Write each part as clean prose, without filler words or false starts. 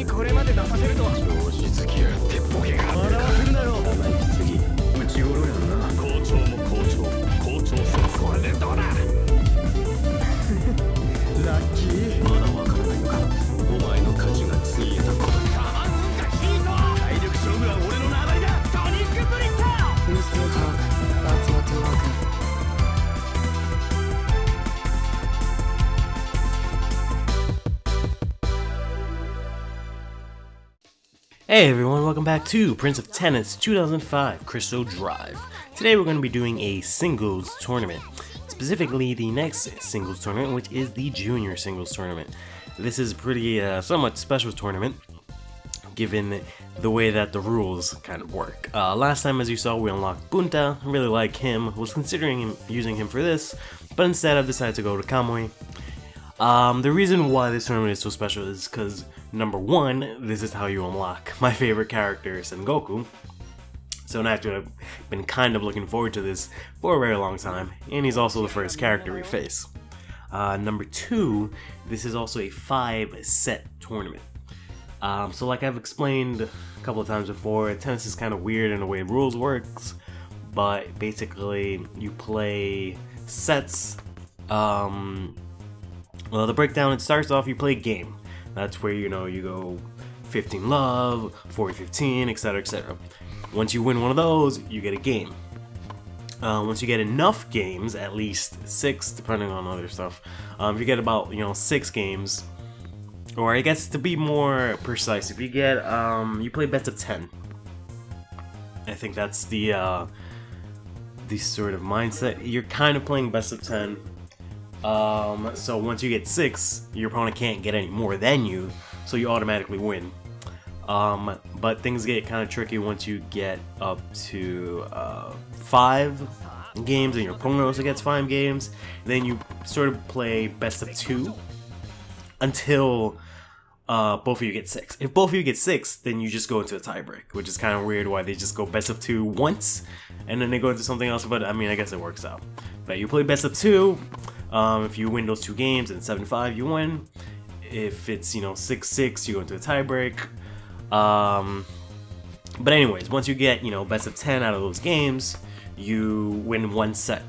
にこれまで出させるとは。調子付きやがってボケがあって笑わせるなよ。次内頃やんな。校長も校長先これでどうだ。ラッキー。まだわからないのか。お前の勝ちがついえたことに。体力勝負は俺の名前だ。ソニックブリッター。 Mr. Hawk, that's what you want. Hey everyone, welcome back to Prince of Tennis 2005 Crystal Drive. Today we're going to be doing a singles tournament, specifically the next singles tournament, which is the junior singles tournament. This is a pretty somewhat special tournament, given the way that the rules kind of work. Last time, as you saw, we unlocked Bunta. I really like him, was considering using him for this, but instead I've decided to go to Kamui. The reason why this tournament is so special is because, number one, this is how you unlock my favorite character, Sengoku. So naturally, I've been kind of looking forward to this for a very long time, and he's also the first character we face. Number two, this is also a 5-set tournament. So like I've explained a couple of times before, tennis is kind of weird in the way rules works, but basically you play sets. Well, the breakdown, it starts off, you play a game. That's where, you go 15 love, 40-15, etc, etc. Once you win one of those, you get a game. Once you get enough games, at least 6, depending on other stuff, if you get about, 6 games, or I guess to be more precise, if you get, you play best of 10. I think that's the sort of mindset. You're kind of playing best of 10. So once you get 6, your opponent can't get any more than you, so you automatically win. But things get kind of tricky once you get up to 5 games, and your opponent also gets 5 games. Then you sort of play best of 2 until both of you get 6. If both of you get 6, then you just go into a tiebreak, which is kind of weird why they just go best of 2 once, and then they go into something else, but I mean, I guess it works out. But you play best of 2, if you win those 2 games, and 7-5, you win. If it's, 6-6, you go into a tiebreak. But anyways, once you get, best of 10 out of those games, you win 1 set.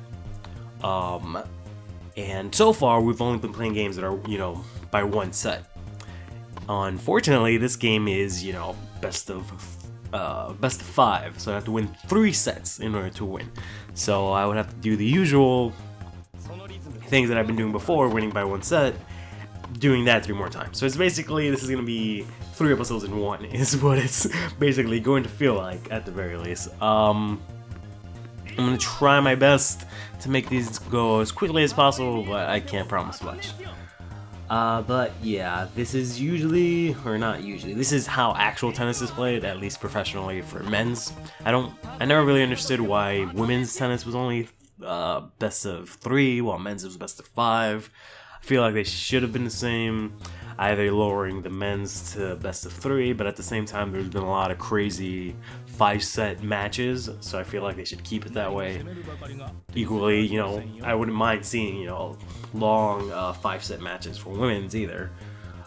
And so far, we've only been playing games that are, by 1 set. Unfortunately, this game is, best of 5, so I have to win 3 sets in order to win. So I would have to do the usual things that I've been doing before, winning by 1 set, doing that 3 more times. So it's basically, this is going to be 3 episodes in 1, is what it's basically going to feel like, at the very least. I'm going to try my best to make these go as quickly as possible, but I can't promise much. But yeah, this is usually, or not usually, this is how actual tennis is played, at least professionally for men's. I never really understood why women's tennis was only best of 3, while men's was best of 5. I feel like they should have been the same, either lowering the men's to best of 3, but at the same time there's been a lot of crazy 5-set matches, so I feel like they should keep it that way. Equally, I wouldn't mind seeing, long 5-set matches for women's either,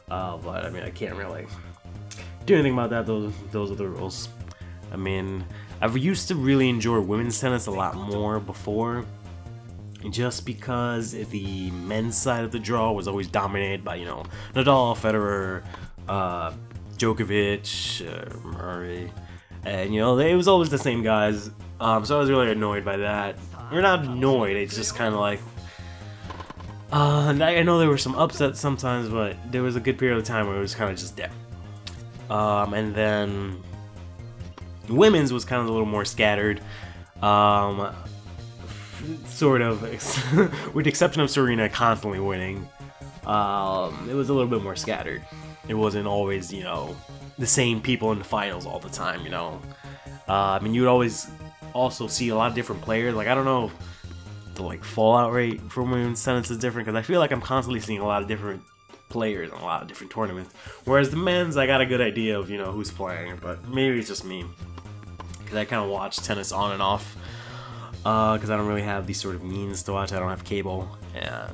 but I mean, I can't really do anything about that. Those are the rules. I mean, I've used to really enjoy women's tennis a lot more before, just because the men's side of the draw was always dominated by, Nadal, Federer, Djokovic, Murray, and, it was always the same guys, so I was really annoyed by that. Or not annoyed, it's just kind of like, I know there were some upsets sometimes, but there was a good period of time where it was kind of just there. And then women's was kind of a little more scattered, sort of, with the exception of Serena constantly winning. It was a little bit more scattered. It wasn't always, the same people in the finals all the time, I mean, you would always also see a lot of different players. Like, I don't know if the fallout rate for women's tennis is different, because I feel like I'm constantly seeing a lot of different players in a lot of different tournaments. Whereas the men's, I got a good idea of, who's playing, but maybe it's just me, because I kind of watch tennis on and off, because I don't really have these sort of means to watch. I don't have cable, and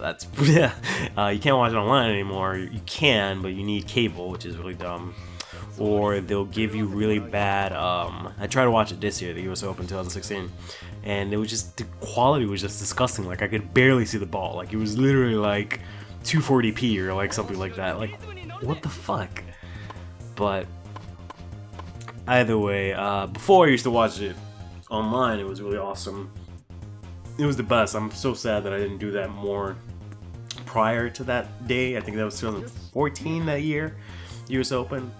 that's yeah. You can't watch it online anymore. You can, but you need cable, which is really dumb. Or they'll give you really bad. I tried to watch it this year, the US Open 2016, and it was just the quality was just disgusting. Like I could barely see the ball. Like it was literally like 240p or like something like that. Like what the fuck? But either way, before I used to watch it online, it was really awesome. It was the best. I'm so sad that I didn't do that more prior to that day. I think that was 2014 that year, US Open,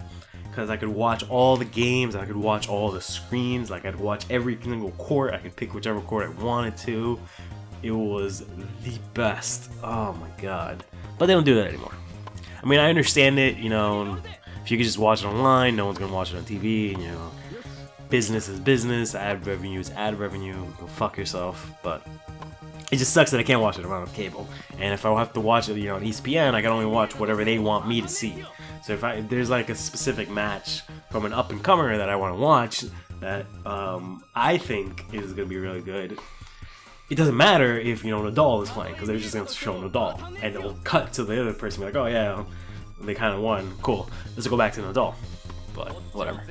because I could watch all the games, I could watch all the screens, like I'd watch every single court, I could pick whichever court I wanted to. It was the best. Oh my god. But they don't do that anymore. I mean, I understand it, you know, if you could just watch it online, no one's gonna watch it on TV, and, you know, business is business, ad revenue is ad revenue, go fuck yourself. But it just sucks that I can't watch it around with cable. And if I have to watch it, you know, on ESPN, I can only watch whatever they want me to see. So if there's like a specific match from an up-and-comer that I want to watch that I think is going to be really good, it doesn't matter if, you know, Nadal is playing, because they're just going to show Nadal. And it will cut to the other person and be like, oh yeah, they kind of won, cool, let's go back to Nadal. But whatever.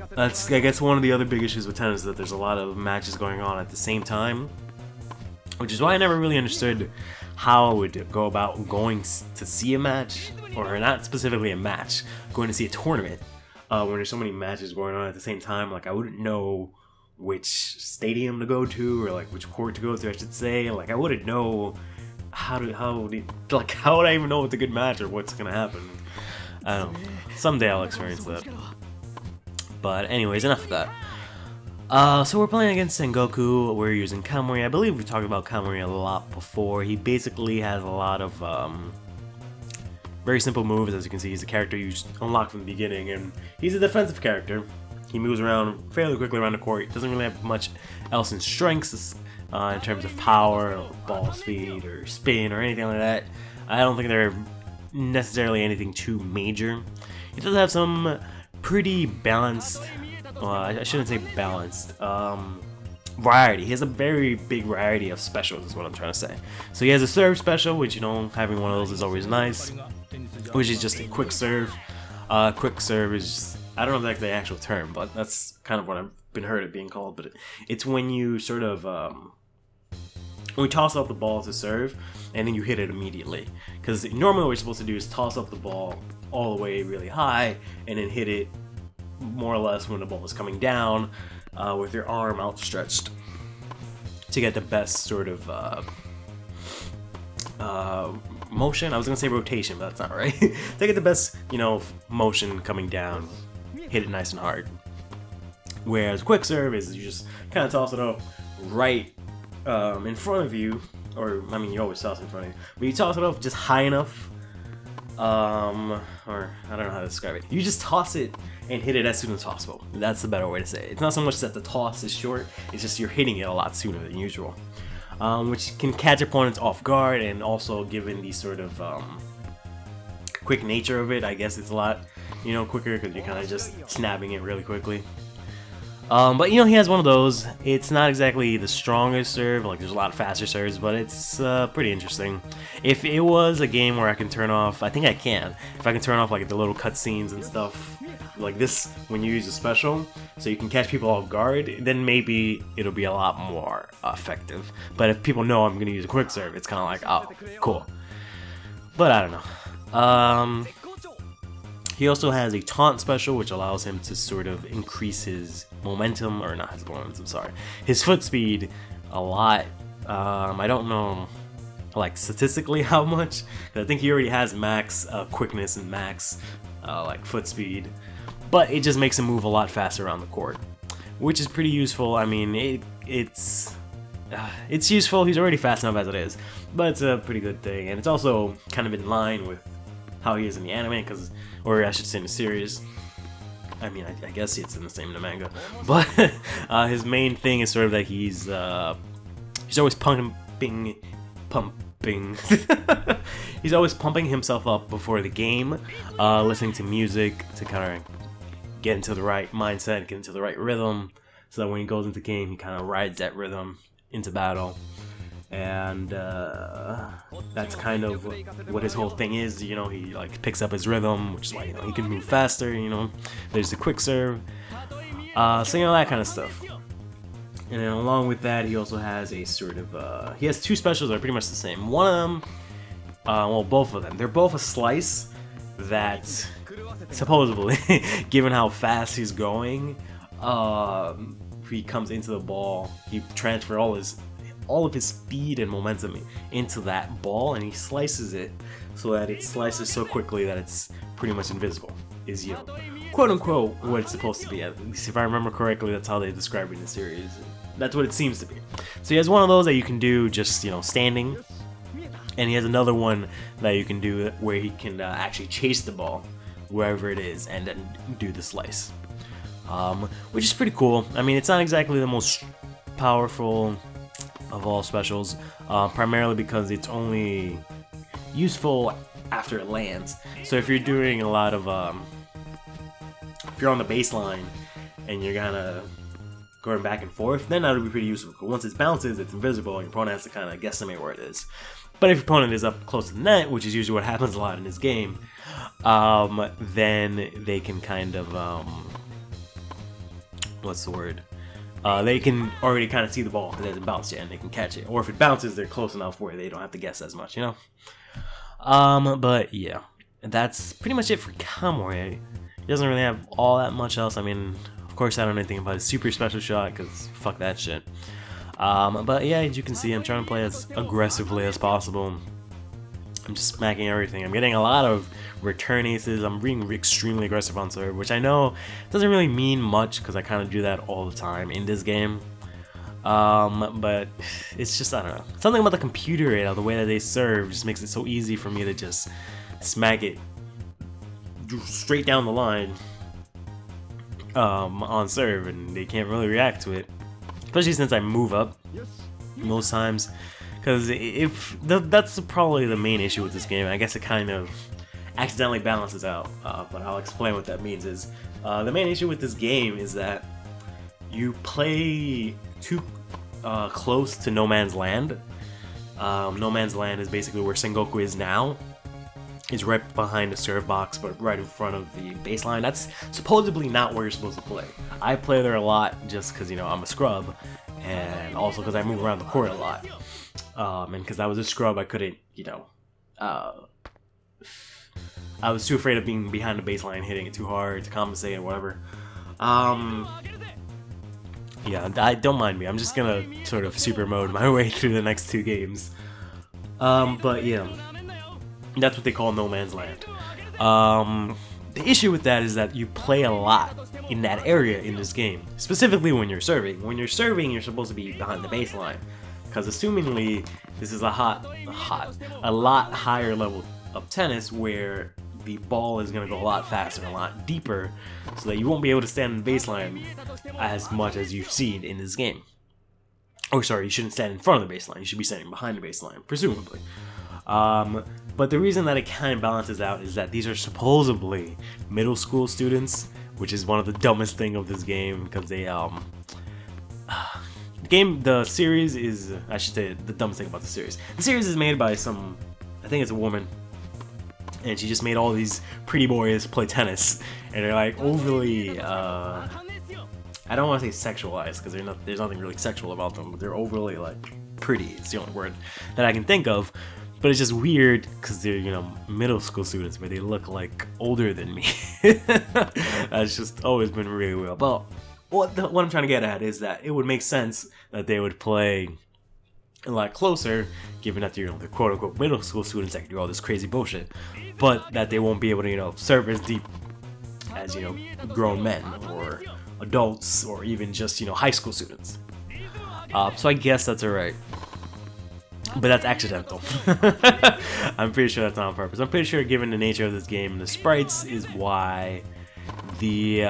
That's, I guess, one of the other big issues with tennis, is that there's a lot of matches going on at the same time, which is why I never really understood how I would go about going to see a match, or not specifically a match, going to see a tournament, when there's so many matches going on at the same time. Like I wouldn't know which stadium to go to, or like which court to go to, I should say. Like I wouldn't know how would I even know what's a good match or what's gonna happen. I don't know. Someday I'll experience that. But anyways, enough of that. So we're playing against Sengoku. We're using Kamui. I believe we talked about Kamui a lot before. He basically has a lot of very simple moves. As you can see, he's a character you unlock from the beginning, and he's a defensive character. He moves around fairly quickly around the court. He doesn't really have much else in strengths in terms of power, or ball speed, or spin, or anything like that. I don't think they're necessarily anything too major. He does have some pretty balanced, I shouldn't say balanced, variety. He has a very big variety of specials is what I'm trying to say. So he has a serve special, which, you know, having one of those is always nice, which is just a quick serve. Quick serve is, I don't know if that's the actual term, but that's kind of what I've been heard it being called, but it's when you sort of, when you toss up the ball to serve, and then you hit it immediately. Because normally what you're supposed to do is toss up the ball all the way really high, and then hit it more or less when the ball is coming down, with your arm outstretched, to get the best sort of motion. I was gonna say rotation, but that's not right. To get the best, you know, motion coming down, hit it nice and hard. Whereas quick serve is you just kind of toss it up right in front of you, or I mean you always toss it in front of you, but you toss it up just high enough, or I don't know how to describe it. You just toss it and hit it as soon as possible. That's the better way to say it. It's not so much that the toss is short, it's just you're hitting it a lot sooner than usual, which can catch opponents off guard, and also given the sort of quick nature of it, I guess it's a lot, you know, quicker because you're kind of just snapping it really quickly. But you know, he has one of those. It's not exactly the strongest serve, like there's a lot of faster serves, but it's pretty interesting. If it was a game where I can turn off, I think I can, if I can turn off like the little cutscenes and stuff like this when you use a special, so you can catch people off guard, then maybe it'll be a lot more effective. But if people know I'm gonna use a quick serve, it's kind of like, oh, cool. But I don't know. He also has a taunt special, which allows him to sort of increase his momentum, or not his momentum, sorry, his foot speed a lot. I don't know, like, statistically how much, 'cause I think he already has max quickness and max like foot speed, but it just makes him move a lot faster around the court, which is pretty useful. I mean, it's useful. He's already fast enough as it is, but it's a pretty good thing, and it's also kind of in line with how he is in the anime, or I should say in the series. I mean, I guess it's in the same in the manga, but his main thing is sort of that he's always pumping. He's always pumping himself up before the game, listening to music to kind of get into the right mindset, get into the right rhythm, so that when he goes into the game, he kind of rides that rhythm into battle. and that's kind of what his whole thing is. You know, he like picks up his rhythm, which is why, you know, he can move faster. You know, there's the quick serve, so you know, that kind of stuff. And then along with that, he also has a sort of he has two specials that are pretty much the same. One of them, well, both of them, they're both a slice that supposedly, given how fast he's going, he comes into the ball, he transfers all of his speed and momentum into that ball, and he slices it so that it slices so quickly that it's pretty much invisible. Is, you know, quote unquote what it's supposed to be. At least if I remember correctly, that's how they describe it in the series. That's what it seems to be. So he has one of those that you can do just, you know, standing, and he has another one that you can do where he can actually chase the ball wherever it is and then do the slice, which is pretty cool. I mean, it's not exactly the most powerful of all specials, primarily because it's only useful after it lands. So if you're doing a lot of if you're on the baseline and you're kind of going back and forth, then that would be pretty useful. Once it bounces, it's invisible, and your opponent has to kind of guesstimate where it is. But if your opponent is up close to the net, which is usually what happens a lot in this game, then they can kind of, what's the word? They can already kind of see the ball if it hasn't bounced yet, and they can catch it. Or if it bounces, they're close enough where they don't have to guess as much, you know? But yeah, that's pretty much it for Kamui. He doesn't really have all that much else. I mean, of course, I don't know anything about his super special shot, because fuck that shit. But yeah, as you can see, I'm trying to play as aggressively as possible. I'm just smacking everything. I'm getting a lot of return aces. I'm being extremely aggressive on serve, which I know doesn't really mean much because I kind of do that all the time in this game. But it's just, I don't know. Something about the computer, you know, the way that they serve just makes it so easy for me to just smack it straight down the line on serve, and they can't really react to it. Especially since I move up most times, because that's probably the main issue with this game. I guess it kind of accidentally balances out, but I'll explain what that means. Is the main issue with this game is that you play too close to no man's land. No man's land is basically where Sengoku is now. He's right behind the serve box, but right in front of the baseline. That's supposedly not where you're supposed to play. I play there a lot just because, you know, I'm a scrub, and also because I move around the court a lot. And because I was a scrub, I couldn't, you know, I was too afraid of being behind the baseline, hitting it too hard to compensate or whatever. Yeah, don't mind me. I'm just gonna sort of super mode my way through the next two games. But yeah. That's what they call no man's land. The issue with that is that you play a lot in that area in this game, specifically when you're serving. When you're serving, you're supposed to be behind the baseline, because assumingly this is a lot higher level of tennis where the ball is going to go a lot faster and a lot deeper, so that you won't be able to stand in the baseline as much as you've seen in this game. Oh, sorry, you shouldn't stand in front of the baseline. You should be standing behind the baseline, presumably. But the reason that it kind of balances out is that these are supposedly middle school students, which is one of the dumbest thing of this game, because they, the series is, I should say, the dumbest thing about the series. The series is made by some, I think it's a woman, and she just made all these pretty boys play tennis, and they're like overly, I don't want to say sexualized, because there's nothing really sexual about them, but they're overly, like, pretty, it's the only word that I can think of. But it's just weird because they're, you know, middle school students, but they look like older than me. That's just always been really weird. But what I'm trying to get at is that it would make sense that they would play a lot closer, given that they're, you know, they're quote unquote middle school students that can do all this crazy bullshit, but that they won't be able to, you know, serve as deep as, you know, grown men or adults or even just, you know, high school students. So I guess that's alright. But that's accidental. I'm pretty sure that's not on purpose. I'm pretty sure, given the nature of this game, the sprites is why the,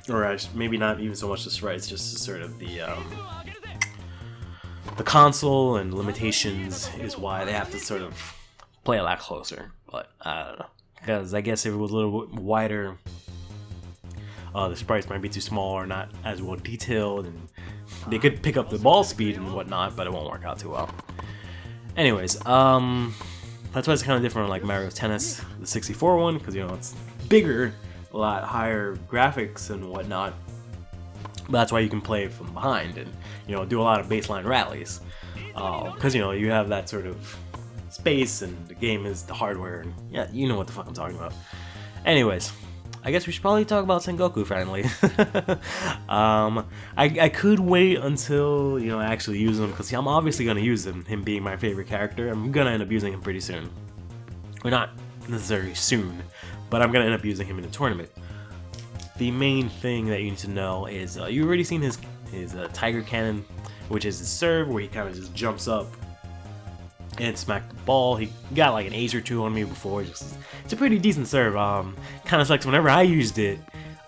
or maybe not even so much the sprites, just sort of the console and limitations is why they have to sort of play a lot closer. But I don't know, because I guess if it was a little bit wider the sprites might be too small or not as well detailed, and they could pick up the ball speed and whatnot, but it won't work out too well. Anyways, that's why it's kind of different, like Mario Tennis, the 64 one, because it's bigger, a lot higher graphics and whatnot. But that's why you can play from behind and do a lot of baseline rallies, because you have that sort of space, and the game is the hardware, and yeah, you know what the fuck I'm talking about. Anyways, I guess we should probably talk about Sengoku finally. I could wait until I actually use him, because I'm obviously gonna use him being my favorite character. I'm gonna end up using him pretty soon, or not necessarily soon, but I'm gonna end up using him in a tournament. The main thing that you need to know is you've already seen his Tiger Cannon, which is his serve where he kind of just jumps up and smack the ball. He got like an ace or two on me before. It's a pretty decent serve. Kind of sucks, whenever I used it,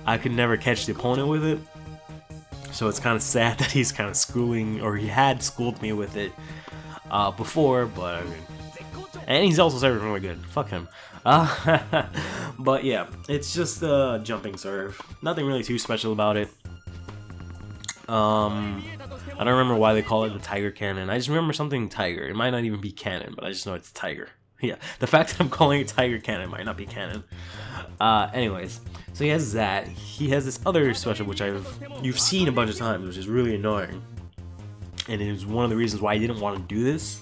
I could never catch the opponent with it. So it's kind of sad that he's kind of schooling, or he had schooled me with it before, but I mean, and he's also serving really good. Fuck him. But yeah, it's just a jumping serve. Nothing really too special about it. I don't remember why they call it the Tiger Cannon. I just remember something tiger. It might not even be cannon, but I just know it's tiger. Yeah, the fact that I'm calling it Tiger Cannon might not be canon. Anyways, so he has that. He has this other special which you've seen a bunch of times, which is really annoying. And it was one of the reasons why I didn't want to do this.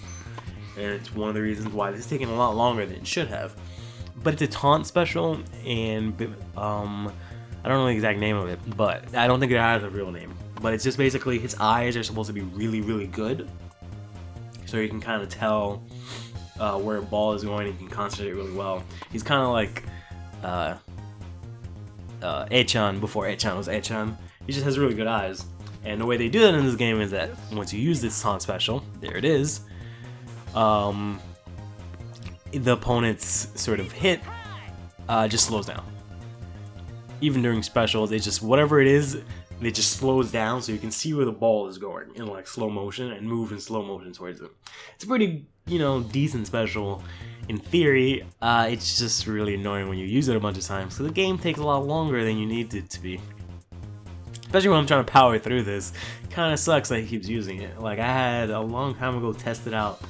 And it's one of the reasons why this is taking a lot longer than it should have. But it's a taunt special, and I don't know the exact name of it, but I don't think it has a real name. But it's just basically his eyes are supposed to be really, really good, so you can kind of tell where a ball is going, and you can concentrate really well. He's kind of like Echan before Echan was Echan. He just has really good eyes, and the way they do that in this game is that once you use this taunt special, there it is, the opponent's sort of hit just slows down. Even during specials, it just, whatever it is, it just slows down so you can see where the ball is going in like slow motion and move in slow motion towards it. It's a pretty, decent special in theory. It's just really annoying when you use it a bunch of times, so the game takes a lot longer than you need it to be. Especially when I'm trying to power through this. Kind of sucks that he keeps using it. Like, I had a long time ago tested out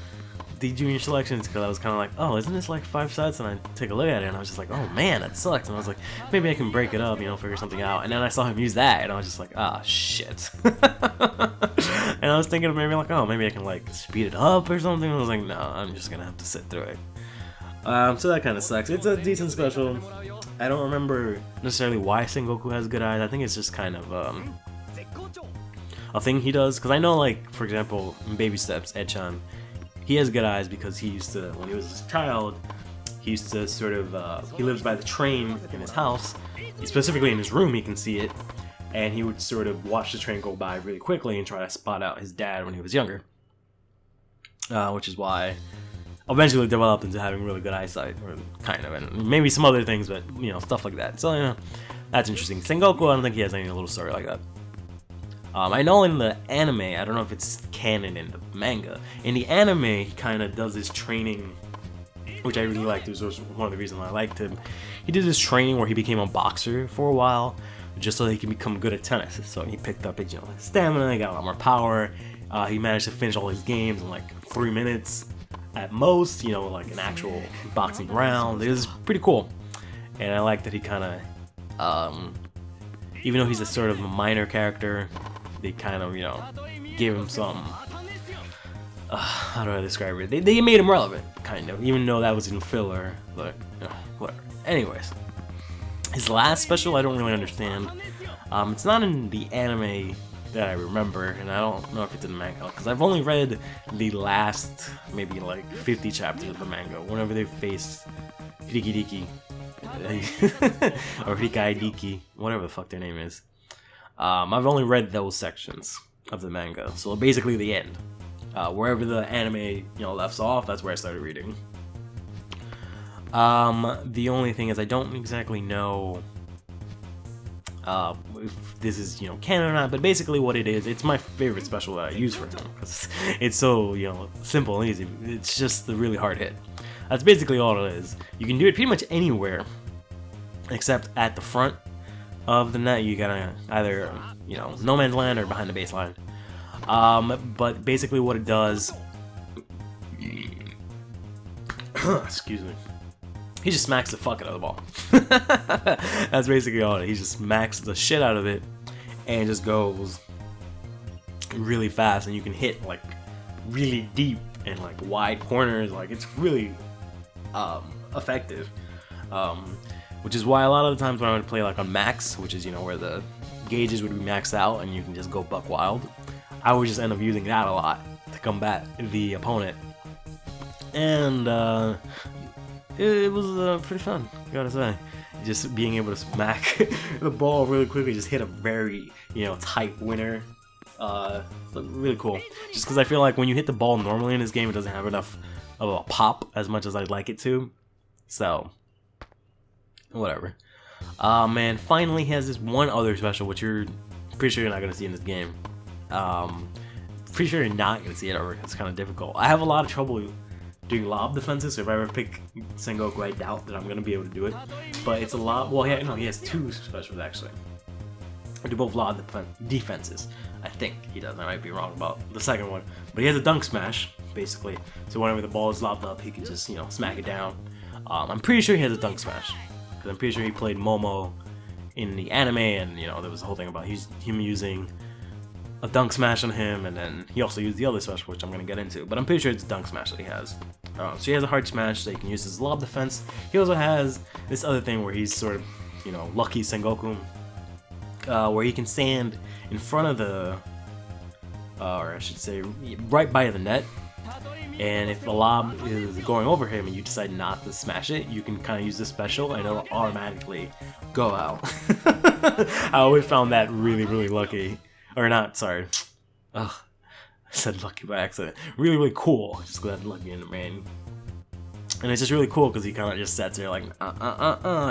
the junior selections, because I was kind of like, oh, isn't this like 5 sets? And I take a look at it and I was just like, oh man, that sucks. And I was like, maybe I can break it up, figure something out. And then I saw him use that and I was just like, ah, shit. And I was thinking of maybe like, oh, maybe I can like speed it up or something. I was like, no, I'm just gonna have to sit through it. So that kind of sucks. It's a decent special. I don't remember necessarily why Sengoku has good eyes. I think it's just kind of a thing he does, because I know, like, for example, in Baby Steps, Echan, he has good eyes because he used to, when he was a child, he used to sort of, he lives by the train in his house, specifically in his room he can see it, and he would sort of watch the train go by really quickly and try to spot out his dad when he was younger. Which is why eventually developed into having really good eyesight, or kind of, and maybe some other things, but, stuff like that. So, that's interesting. Sengoku, I don't think he has any little story like that. I know in the anime, I don't know if it's canon in the manga, in the anime he kind of does his training, which I really liked. This was one of the reasons I liked him. He did this training where he became a boxer for a while, just so he can become good at tennis. So he picked up his stamina, he got a lot more power, he managed to finish all his games in like 3 minutes at most, like an actual boxing round. It was pretty cool, and I like that he kind of, even though he's a sort of a minor character, they kind of, gave him some, how do I describe it? They made him relevant, kind of, even though that was in filler, but, whatever. Anyways, his last special, I don't really understand. It's not in the anime that I remember, and I don't know if it's in the manga, because I've only read the last, maybe like 50 chapters of the manga, whenever they face Rikidiki, or Rikaidiki, whatever the fuck their name is. I've only read those sections of the manga, so basically the end. Wherever the anime, left off, that's where I started reading. The only thing is I don't exactly know if this is, canon or not, but basically what it is, it's my favorite special that I use for him, because it's so, simple and easy. It's just the really hard hit. That's basically all it is. You can do it pretty much anywhere, except at the front, of the net, you gotta either, you know, no man's land or behind the baseline. But basically what it does, excuse me, he just smacks the fuck out of the ball. That's basically all. He just smacks the shit out of it and just goes really fast, and you can hit like really deep and like wide corners. Like it's really effective. Which is why a lot of the times when I would play like on max, which is, you know, where the gauges would be maxed out and you can just go buck wild, I would just end up using that a lot to combat the opponent. And it was pretty fun, gotta say. Just being able to smack the ball really quickly, just hit a very, you know, tight winner. Really cool. Just because I feel like when you hit the ball normally in this game, it doesn't have enough of a pop as much as I'd like it to. So, whatever. Man, finally he has this one other special, which you're pretty sure you're not going to see in this game. Pretty sure you're not going to see it ever. It's kind of difficult. I have a lot of trouble doing lob defenses, so if I ever pick Sengoku, I doubt that I'm going to be able to do it. But it's a lot. Well, no, he has two specials actually. I do both lob defenses. I think he does. I might be wrong about the second one. But he has a dunk smash, basically. So whenever the ball is lobbed up, he can just, you know, smack it down. I'm pretty sure he has a dunk smash. Because I'm pretty sure he played Momo in the anime, and, you know, there was the whole thing about him using a dunk smash on him, and then he also used the other special, which I'm going to get into. But I'm pretty sure it's a dunk smash that he has. So he has a hard smash that he can use his lob defense. He also has this other thing where he's sort of, you know, lucky Sengoku, where he can stand in front of the, or I should say, right by the net. And if a lob is going over him and you decide not to smash it, you can kind of use this special and it'll automatically go out. I always found that really, really lucky. Or not, sorry. Ugh, I said lucky by accident. Really, really cool. Just glad lucky in the main. And it's just really cool because he kind of just sits there like,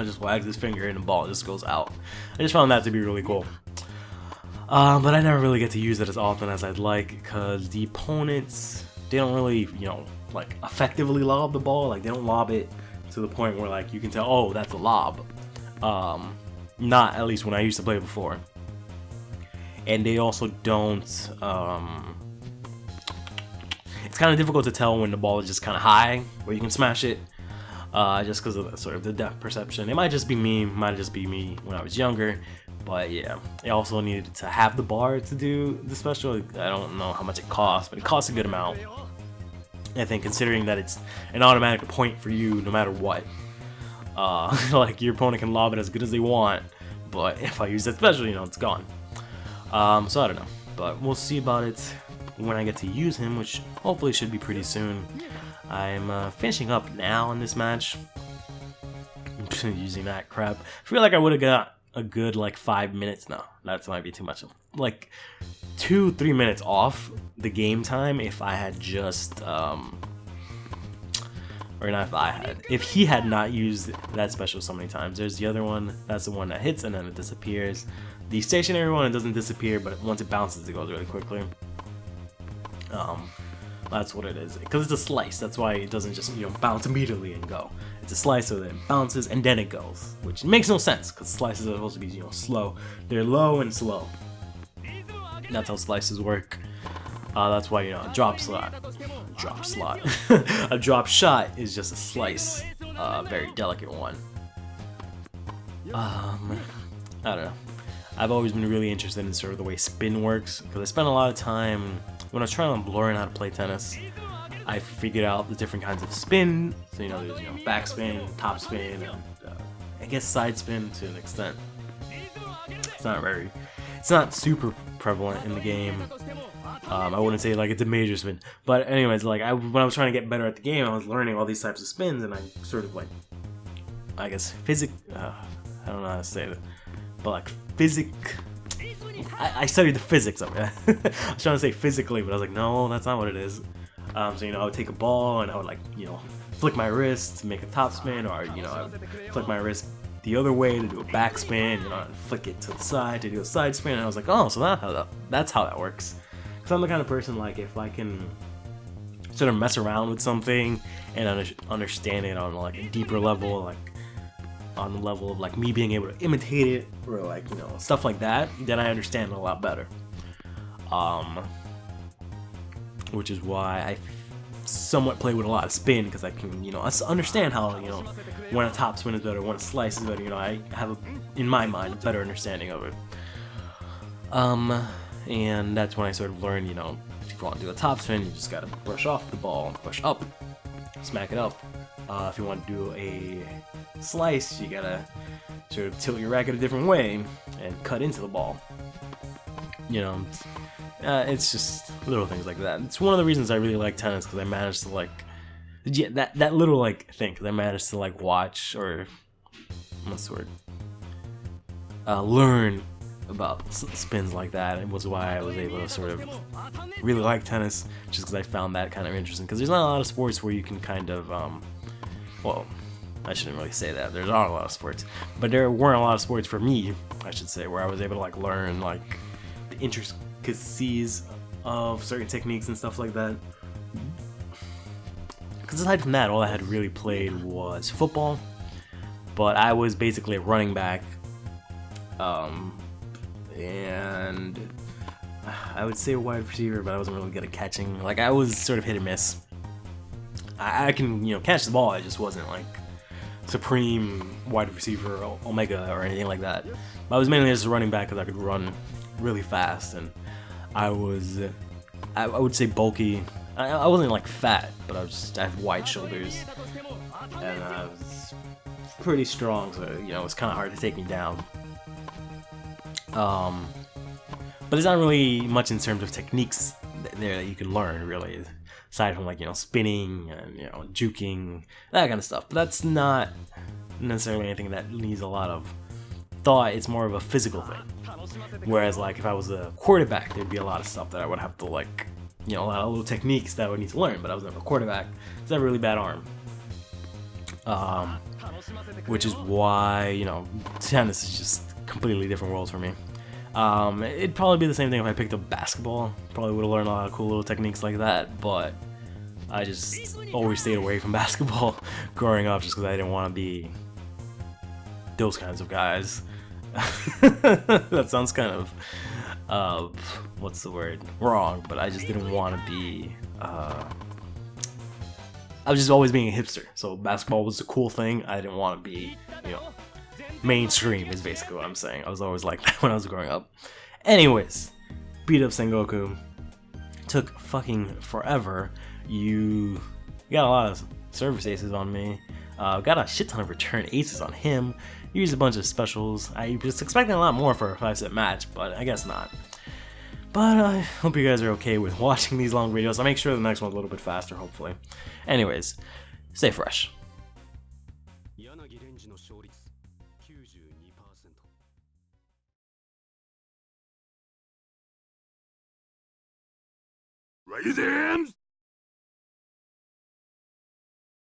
just wags his finger and the ball just goes out. I just found that to be really cool. But I never really get to use it as often as I'd like because the opponents, they don't really, you know, like effectively lob the ball. Like they don't lob it to the point where like you can tell, oh, that's a lob. Not at least when I used to play before. And they also don't, it's kind of difficult to tell when the ball is just kind of high, where you can smash it, just because of sort of the depth perception. It might just be me when I was younger, but yeah. I also needed to have the bar to do the special. I don't know how much it costs, but it costs a good amount. I think considering that it's an automatic point for you no matter what. Like your opponent can lob it as good as they want, but if I use that special, you know, it's gone. So I don't know, but we'll see about it when I get to use him, which hopefully should be pretty soon. I'm finishing up now in this match. Using that crap. I feel like I would have got a good like 5 minutes. No, that might be too much. Like 2-3 minutes off the game time if I had just or not if I had. If he had not used that special so many times. There's the other one. That's the one that hits and then it disappears. The stationary one, it doesn't disappear, but once it bounces, it goes really quickly. That's what it is. Because it's a slice, that's why it doesn't just, you know, bounce immediately and go. It's a slice so that it bounces and then it goes, which makes no sense because slices are supposed to be, you know, slow. They're low and slow. That's how slices work. That's why, you know, a drop shot, a drop shot is just a slice, very delicate one. I don't know. I've always been really interested in sort of the way spin works because I spent a lot of time when I was trying to learn how to play tennis. I figured out the different kinds of spin. So, you know, there's, you know, backspin, topspin, and I guess side spin to an extent. It's not super prevalent in the game. I wouldn't say like it's a major spin, but anyways, like when I was trying to get better at the game, I was learning all these types of spins, and I sort of like, I guess I don't know how to say it, but like I studied the physics of it. I was trying to say physically, but I was like, no, that's not what it is. So, you know, I would take a ball and I would like, you know, flick my wrist to make a top spin, or, you know, I would flick my wrist the other way to do a back spin, you know, and flick it to the side to do a side spin, and I was like, oh, so that's how that works. Because I'm the kind of person, like, if I can sort of mess around with something and understand it on like a deeper level, like on the level of like me being able to imitate it or like, you know, stuff like that, then I understand it a lot better. Which is why I somewhat play with a lot of spin, because I can, you know, understand how, you know, when a top spin is better, when a slice is better, you know, I have, in my mind, a better understanding of it. And that's when I sort of learned, you know, if you want to do a top spin, you just gotta brush off the ball, push up, smack it up. If you want to do a slice, you gotta sort of tilt your racket a different way and cut into the ball. You know, it's just little things like that. It's one of the reasons I really like tennis, because I managed to like, yeah, that little like thing, because I managed to like watch, or what's the word, learn about spins like that. It was why I was able to sort of really like tennis, just because I found that kind of interesting. Because there's not a lot of sports where you can kind of, well, I shouldn't really say that. There's not a lot of sports, but there weren't a lot of sports for me, I should say, where I was able to like learn like the intricacies of certain techniques and stuff like that. Because aside from that, all I had really played was football, but I was basically a running back, and I would say a wide receiver, but I wasn't really good at catching. Like, I was sort of hit or miss. I can, you know, catch the ball, I just wasn't like supreme wide receiver or omega or anything like that. But I was mainly just a running back because I could run really fast, and I was, I would say bulky. I wasn't like fat, but I have wide shoulders, and I was pretty strong, so, you know, it was kind of hard to take me down. But there's not really much in terms of techniques there that you can learn, really, aside from like, you know, spinning and, you know, juking, that kind of stuff. But that's not necessarily anything that needs a lot of thought. It's more of a physical thing. Whereas like if I was a quarterback, there'd be a lot of stuff that I would have to like, you know, a lot of little techniques that I would need to learn. But I was never a quarterback, because I have a really bad arm. Which is why, you know, tennis is just completely different worlds for me. It'd probably be the same thing if I picked up basketball. Probably would have learned a lot of cool little techniques like that, but I just always stayed away from basketball growing up, just because I didn't want to be those kinds of guys. That sounds kind of, what's the word, wrong, but I just didn't want to be, I was just always being a hipster, so basketball was a cool thing. I didn't want to be, you know, mainstream is basically what I'm saying. I was always like that when I was growing up. Anyways, beat up Sengoku. Took fucking forever. You got a lot of service aces on me. Got a shit ton of return aces on him. Used a bunch of specials. I was expecting a lot more for a 5-set match, but I guess not. But I hope you guys are okay with watching these long videos. I'll make sure the next one's a little bit faster, hopefully. Anyways, stay fresh. Raisins!